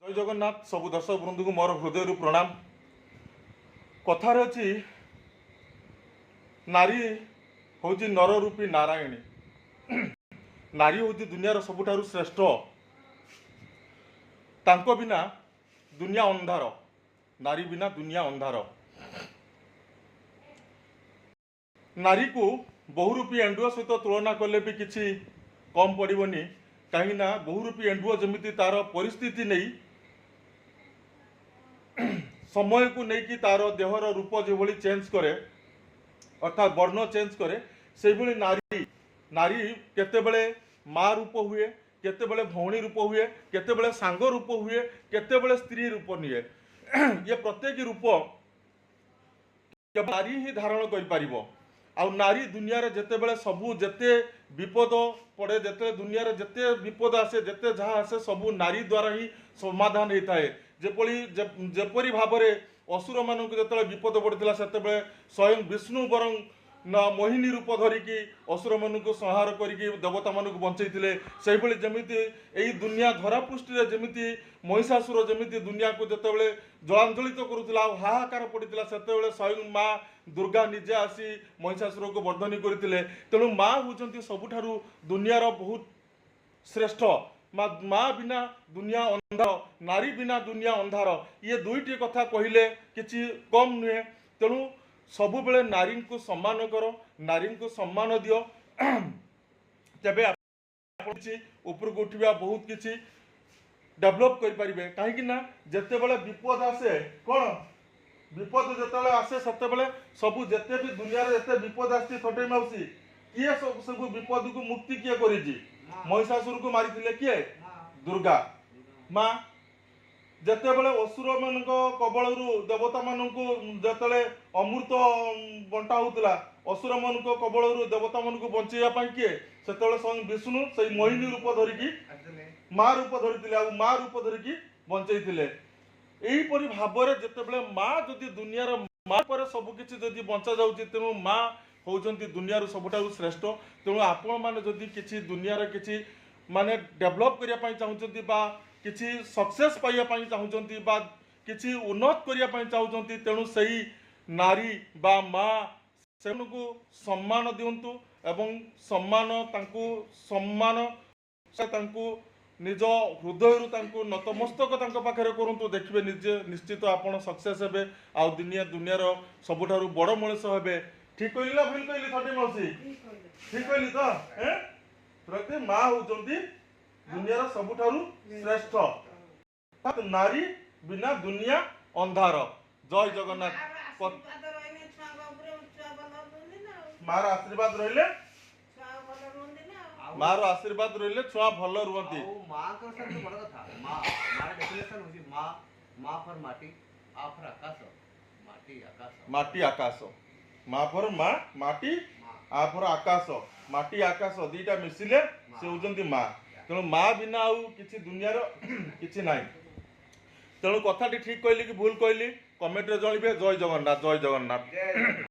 जय जगन्नाथ सबु दर्शक बंधु को मोर हृदय प्रणाम। कथार अच्छी नारी हूँ नर रूपी नारायणी। नारी हूँ दुनियार सबुठारु श्रेष्ठ। तांको बिना दुनिया अंधार, नारी बिना दुनिया अंधार। नारी को बहुरूपी एंडुआ सहित तुलना कले भी किसी कम पड़ोनी। कहीं बहुरूपी एंडुआ जमी तार परिस्थिति नहीं समय को लेकिन तार देहर रूप जो चेंज करे अर्थात वर्ण चेंज करे से नारी नारी केतेबेले माँ रूप हुए, केतेबेले भौणी रूप हुए, केतेबेले सांग रूप हुए, केतेबेले स्त्री रूप निए। ये प्रत्येक रूप केवल नारी ही धारण कर आउ नारी दुनिया रे जेतेबेले सबू जेते विपद पड़े, जेते दुनिया रे जेते विपद आसे, जेते जहाँ आसे सबू नारी द्वारा ही समाधान होता है। जेपरी भाव में असुर मानक जो विपद पड़ता से स्वयं विष्णु बरं मोहिनी रूप धरिकी असुर मान को संहार करके देवता मान को बंचई से जमीती यही दुनिया धरापृष्ठि जमीती महिषासुर जमीती दुनिया को जिते जलांजलित करुला हाहाकार पड़ता से स्वयं माँ दुर्गा निजे आसी महिषासुर को वर्धनी करते। तेणु माँ हूँ सबुठारु दुनियार बहुत श्रेष्ठ। माँ बिना दुनिया अंधार, नारी बिना दुनिया अंधार। ये दुईटी कथा कहले किसी कम नुहे। तेणु सबु बेले नारी को सम्मान कर, नारी को सम्मान दियो। तेबे ऊपर को उठा बहुत किसी डेभलप करें। कहीं जिते बड़े विपद आसे कौन विपद जिते आसे से सबू जिते भी दुनिया जिते विपद आसी थटे मौसी किए सब विपद को मुक्ति किए कर महिषासुर को मारी किए दुर्गा माँ। जिते बड़े असुर मान कबल देवता मान जिते अमृत बंटा होता असुर मान कबल देवता मान को बचाई किए से स्वयं विष्णु से मोहिनी रूप धरिकी माँ रूप धरी माँ रूप धरिकी बचाई। यहीपरि भाव में जिते माँ जदि दुनियार माँ पर सबकि जदि बंचा जाऊँगी तेणु माँ होउछंती दुनियार सबुठारु श्रेष्ठ। तेणु आपण माने जदि किसी दुनियार किसी माने डेभलप करिया चाहूँगी बा किसी सक्सेस पाइबा चाहूँगी बा किसी उन्नत करिया चाहूँगी तेणु सही नारी बा माँ से सम्मान दिंतु एवं सम्मान सम्मान से निज हृदय नतमस्तक पाखे करूँ देखिए निजे निश्चित आपड़ सक्सेस हे आ दुनियार सबुठारु बड़ मनीष हे। ठीक कहली ना भूल कहली थटे मौसी? ठीक कहली तो प्रति माँ होउचंती दुनियार सबुठारु श्रेष्ठ। नारी बिना दुनिया अंधार। जय जगन्नाथ। मार आशीर्वाद रहिले मार आशीर्वाद रहिले छुआ भल रुहंती। मां को सबसे बड़ कथा मां मार डेफिनेशन होची मां मां फॉर माटी आ फॉर आकाश माटी आकाश माटी आकाश माँ पर माँ माटी आ पर आकाश माटी आकाश दीटा मिसिले से होउचंती माँ। तेणु माँ बिना आउ किछि दुनियार किछि नाई। तेणु कथाटी ठीक कहली कि भूल कहली कमेंट रे जणिबे। जय जगन्नाथ जय जगन्नाथ।